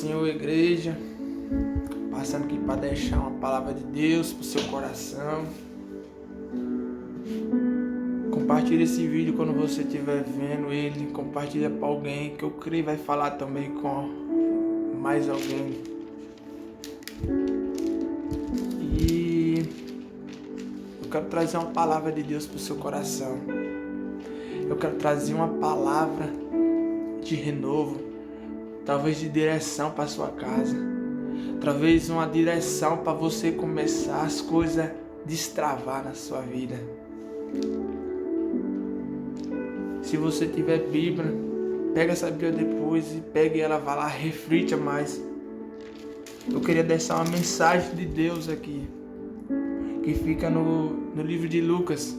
Senhor, igreja, passando aqui para deixar uma palavra de Deus para o seu coração. Compartilhe esse vídeo quando você estiver vendo ele, compartilha para alguém que eu creio vai falar também com mais alguém. E eu quero trazer uma palavra de Deus para o seu coração. Eu quero trazer uma palavra de renovo, talvez de direção para sua casa, talvez uma direção para você começar as coisas destravar na sua vida. Se você tiver Bíblia, pega essa Bíblia depois e pegue ela, vá lá, reflita mais. Eu queria deixar uma mensagem de Deus aqui, que fica no livro de Lucas,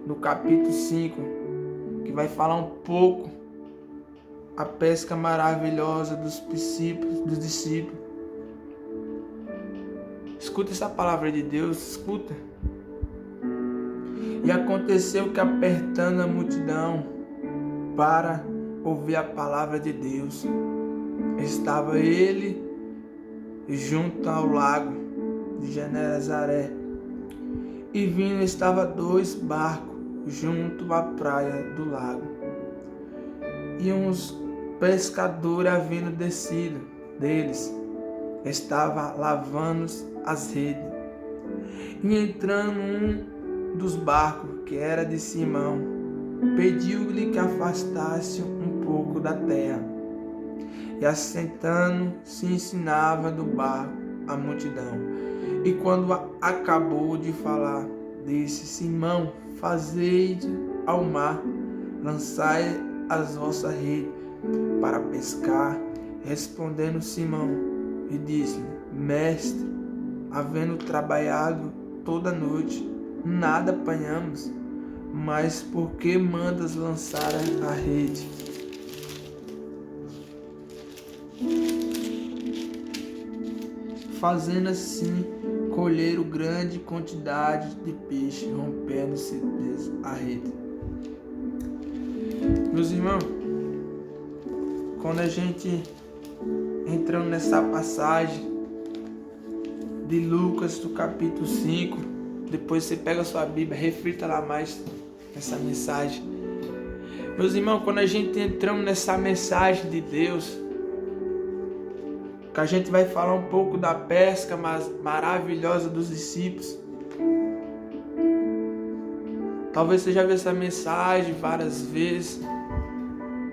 no capítulo 5, que vai falar um pouco a pesca maravilhosa dos discípulos. Escuta essa palavra de Deus, escuta. E aconteceu que, apertando a multidão para ouvir a palavra de Deus, estava ele junto ao lago de Genezaré. E vindo estava 2 barcos junto à praia do lago. E uns pescadores, havendo descido deles, estavam lavando as redes. E entrando um dos barcos, que era de Simão, pediu-lhe que afastasse um pouco da terra. E assentando, se ensinava do barco a multidão. E quando acabou de falar, disse: Simão, fazei ao mar, lançai as vossas redes para pescar. Respondendo Simão, e disse-lhe: Mestre, havendo trabalhado toda a noite, nada apanhamos, mas por que mandas lançar a rede? Fazendo assim, colheram grande quantidade de peixe, rompendo-se a rede. Meus irmãos, quando a gente entrando nessa passagem de Lucas, do capítulo 5, depois você pega a sua Bíblia, reflita lá mais nessa mensagem. Meus irmãos, quando a gente entramos nessa mensagem de Deus, que a gente vai falar um pouco da pesca maravilhosa dos discípulos. Talvez você já viu essa mensagem várias vezes.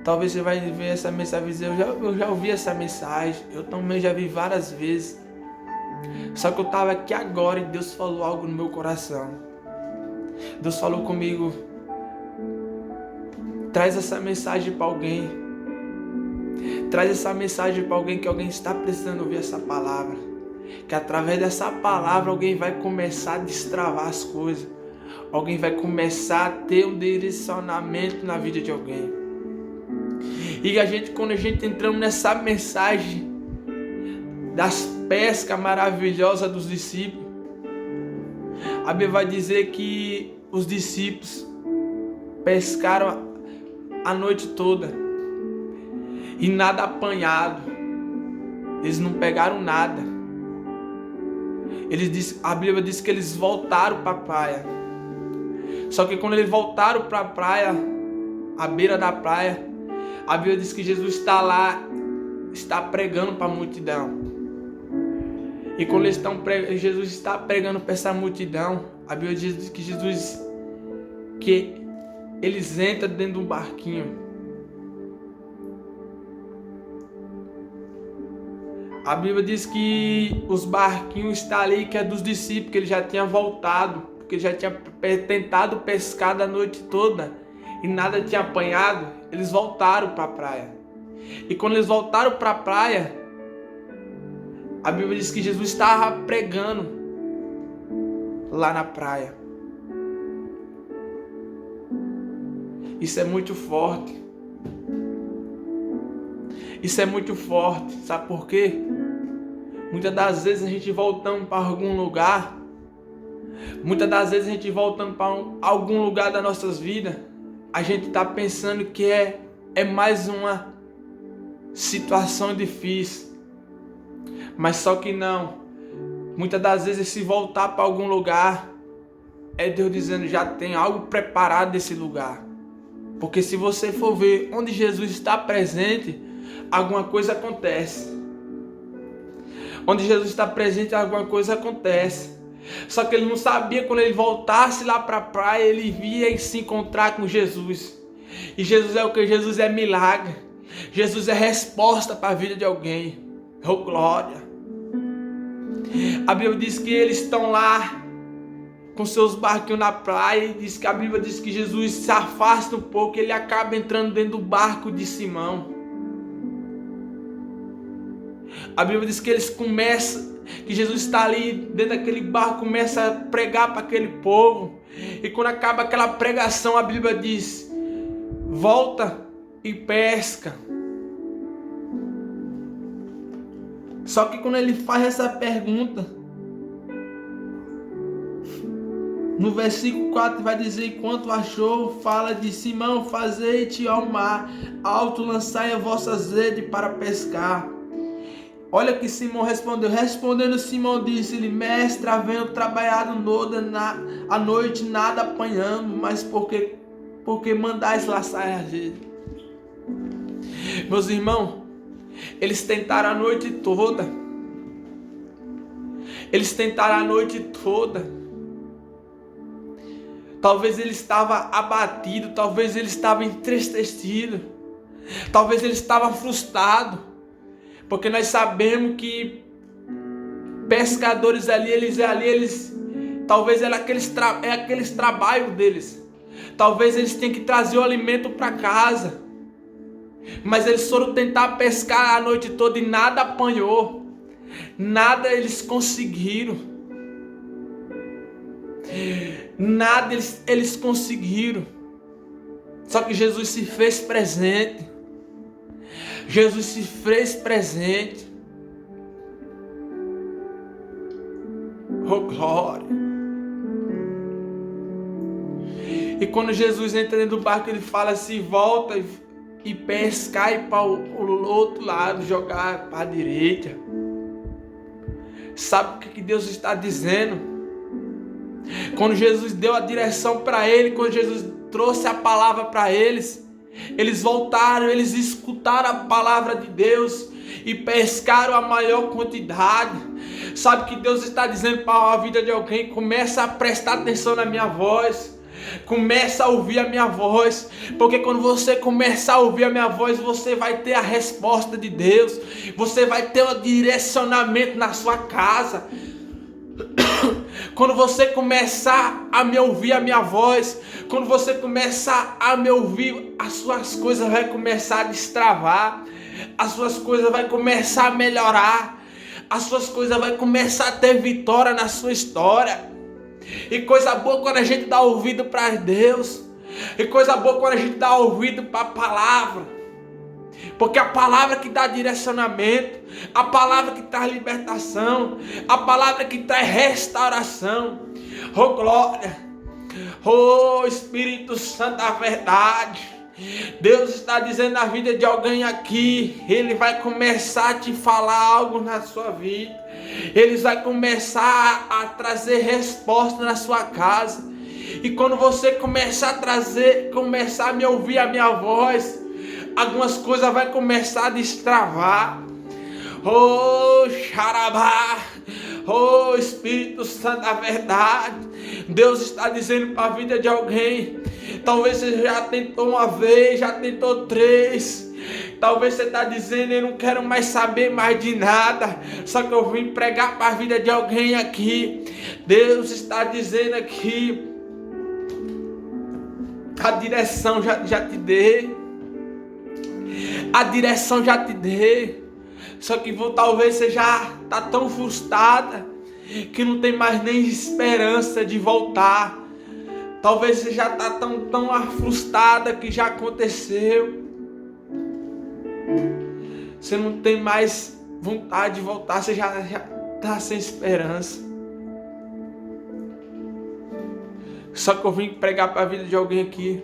Talvez você vai ver essa mensagem e dizer: eu já ouvi essa mensagem, eu também já vi várias vezes. Só que eu estava aqui agora e Deus falou algo no meu coração. Deus falou comigo: traz essa mensagem para alguém. Traz essa mensagem para alguém, que alguém está precisando ouvir essa palavra. Que através dessa palavra alguém vai começar a destravar as coisas. Alguém vai começar a ter um direcionamento na vida de alguém. E quando a gente entramos nessa mensagem das pescas maravilhosas dos discípulos, a Bíblia vai dizer que os discípulos pescaram a noite toda e nada apanhado. Eles não pegaram nada. A Bíblia diz que eles voltaram para a praia. Só que quando eles voltaram para a praia, à beira da praia, a Bíblia diz que Jesus está lá, está pregando para a multidão. E quando Jesus está pregando para essa multidão, a Bíblia diz que eles entram dentro de um barquinho. A Bíblia diz que os barquinhos estão ali, que é dos discípulos, que ele já tinha voltado, porque ele já tinha tentado pescar da noite toda e nada tinha apanhado. Eles voltaram para a praia. E quando eles voltaram para a praia, a Bíblia diz que Jesus estava pregando lá na praia. Isso é muito forte. Isso é muito forte. Sabe por quê? Muitas das vezes a gente voltando para algum lugar. Muitas das vezes a gente voltando para algum lugar das nossas vidas. A gente está pensando que é mais uma situação difícil. Mas só que não. Muitas das vezes, se voltar para algum lugar, é Deus dizendo, já tem algo preparado nesse lugar. Porque se você for ver onde Jesus está presente, alguma coisa acontece. Onde Jesus está presente, alguma coisa acontece. Só que ele não sabia, quando ele voltasse lá para a praia, ele via se encontrar com Jesus. E Jesus é o que? Jesus é milagre. Jesus é resposta para a vida de alguém. Oh, glória. A Bíblia diz que eles estão lá com seus barquinhos na praia, e diz que a Bíblia diz que Jesus se afasta um pouco e ele acaba entrando dentro do barco de Simão. A Bíblia diz que eles começam, que Jesus está ali dentro daquele barco, começa a pregar para aquele povo, e quando acaba aquela pregação, a Bíblia diz, volta e pesca. Só que quando ele faz essa pergunta, no versículo 4 vai dizer, enquanto achou, fala de Simão, fazei-te ao mar, alto lançai a vossa rede para pescar. Olha que Simão respondeu. Respondendo Simão, disse-lhe, mestre, havendo trabalhado a noite, nada apanhamos, mas porque mandais laçar a rede. Meus irmãos, eles tentaram a noite toda. Eles tentaram a noite toda. Talvez ele estava abatido, talvez ele estava entristecido, talvez ele estava frustrado. Porque nós sabemos que pescadores eles talvez é aqueles trabalhos deles. Talvez eles tenham que trazer o alimento para casa. Mas eles foram tentar pescar a noite toda e nada apanhou. Nada eles conseguiram. Nada eles conseguiram. Só que Jesus se fez presente. Jesus se fez presente. Oh, glória. E quando Jesus entra dentro do barco, ele fala assim, volta e pescar para o outro lado, jogar para a direita. Sabe o que Deus está dizendo? Quando Jesus deu a direção para ele, quando Jesus trouxe a palavra para eles, eles voltaram, eles escutaram a palavra de Deus e pescaram a maior quantidade. Sabe o que Deus está dizendo para a vida de alguém? Começa a prestar atenção na minha voz. Começa a ouvir a minha voz, porque quando você começar a ouvir a minha voz, você vai ter a resposta de Deus, você vai ter um direcionamento na sua casa. Quando você começar a me ouvir a minha voz, quando você começar a me ouvir, as suas coisas vão começar a destravar, as suas coisas vão começar a melhorar, as suas coisas vão começar a ter vitória na sua história. E coisa boa quando a gente dá ouvido para Deus. E coisa boa quando a gente dá ouvido para a palavra. Porque a palavra que dá direcionamento, a palavra que traz libertação, a palavra que traz restauração. Oh, glória! Oh, Espírito Santo da verdade. Deus está dizendo na vida de alguém aqui, Ele vai começar a te falar algo na sua vida. Ele vai começar a trazer resposta na sua casa. E quando você começar a me ouvir a minha voz, algumas coisas vai começar a destravar. Oh, xarabá! Oh, Espírito Santo da verdade. Deus está dizendo para a vida de alguém. Talvez você já tentou uma vez, já tentou 3. Talvez você está dizendo, eu não quero mais saber mais de nada. Só que eu vim pregar para a vida de alguém aqui. Deus está dizendo aqui, a direção já te dei. A direção já te dei. Só que talvez você já está tão frustrada que não tem mais nem esperança de voltar. Talvez você já está tão frustrada que já aconteceu. Você não tem mais vontade de voltar, você já está sem esperança. Só que eu vim pregar para a vida de alguém aqui.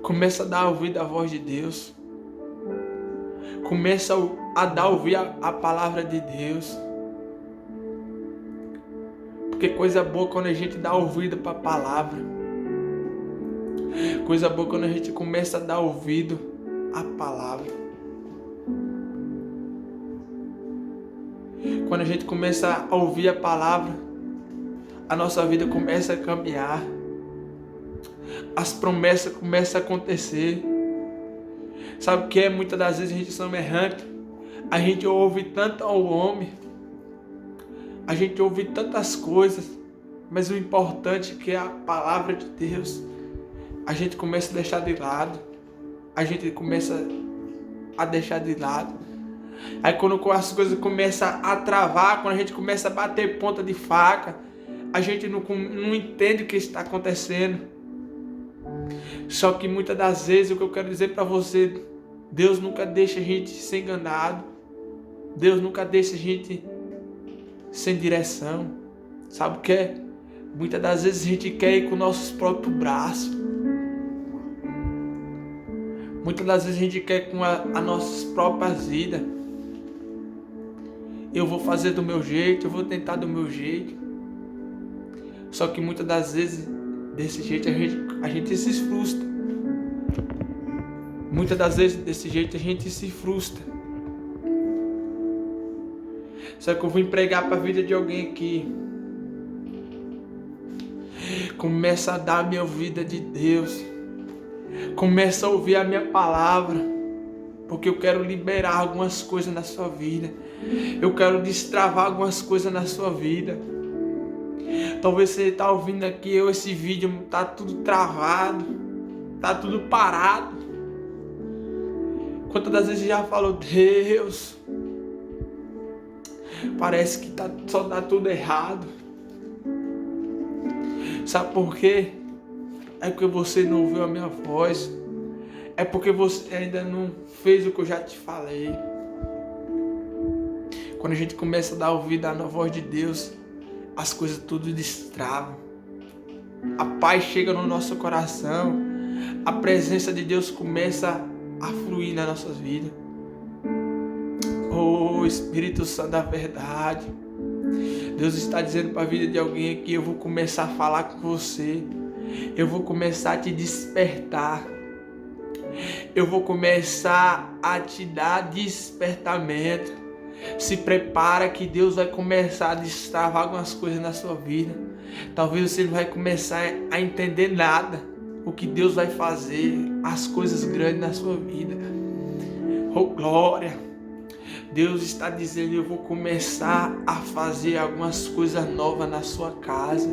Começa a dar ouvido à voz de Deus. Começa a dar ouvido à palavra de Deus. Porque coisa boa quando a gente dá ouvido para a palavra. Coisa boa quando a gente começa a dar ouvido à palavra. Quando a gente começa a ouvir a palavra, a nossa vida começa a caminhar. As promessas começam a acontecer. Sabe o que é? Muitas das vezes a gente somos errantes. A gente ouve tanto ao homem. A gente ouve tantas coisas. Mas o importante é que é a palavra de Deus. A gente começa a deixar de lado. A gente começa a deixar de lado. Aí quando as coisas começam a travar, quando a gente começa a bater ponta de faca, a gente não entende o que está acontecendo. Só que muitas das vezes, o que eu quero dizer para você, Deus nunca deixa a gente ser enganado. Deus nunca deixa a gente sem direção. Sabe o que é? Muitas das vezes a gente quer ir com nossos próprios braços. Muitas das vezes a gente quer com as nossas próprias vidas. Eu vou fazer do meu jeito, eu vou tentar do meu jeito. Só que muitas das vezes, desse jeito, a gente se frustra. Muitas das vezes, desse jeito, a gente se frustra. Só que eu vou pregar para a vida de alguém aqui. Começa a dar a minha vida de Deus. Começa a ouvir a minha palavra. Porque eu quero liberar algumas coisas na sua vida. Eu quero destravar algumas coisas na sua vida. Talvez você está ouvindo aqui, esse vídeo está tudo travado. Está tudo parado. Quantas das vezes você já falou, Deus, parece que só dá tudo errado. Sabe por quê? É porque você não ouviu a minha voz. É porque você ainda não fez o que eu já te falei. Quando a gente começa a dar ouvido à voz de Deus, as coisas tudo destravam. A paz chega no nosso coração. A presença de Deus começa a fluir nas nossas vidas. Oh, Espírito Santo da verdade. Deus está dizendo para a vida de alguém aqui, eu vou começar a falar com você. Eu vou começar a te despertar. Eu vou começar a te dar despertamento. Se prepara que Deus vai começar a destravar algumas coisas na sua vida. Talvez você não vai começar a entender nada. O que Deus vai fazer, as coisas grandes na sua vida. Oh glória! Deus está dizendo, eu vou começar a fazer algumas coisas novas na sua casa.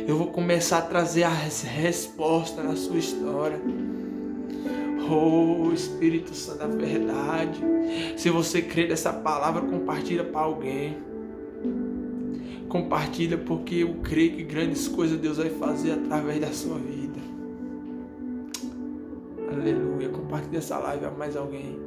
Eu vou começar a trazer as respostas na sua história. Oh, Espírito Santo da verdade. Se você crê nessa palavra, compartilha para alguém. Compartilha porque eu creio que grandes coisas Deus vai fazer através da sua vida. Aleluia. Compartilha essa live a mais alguém.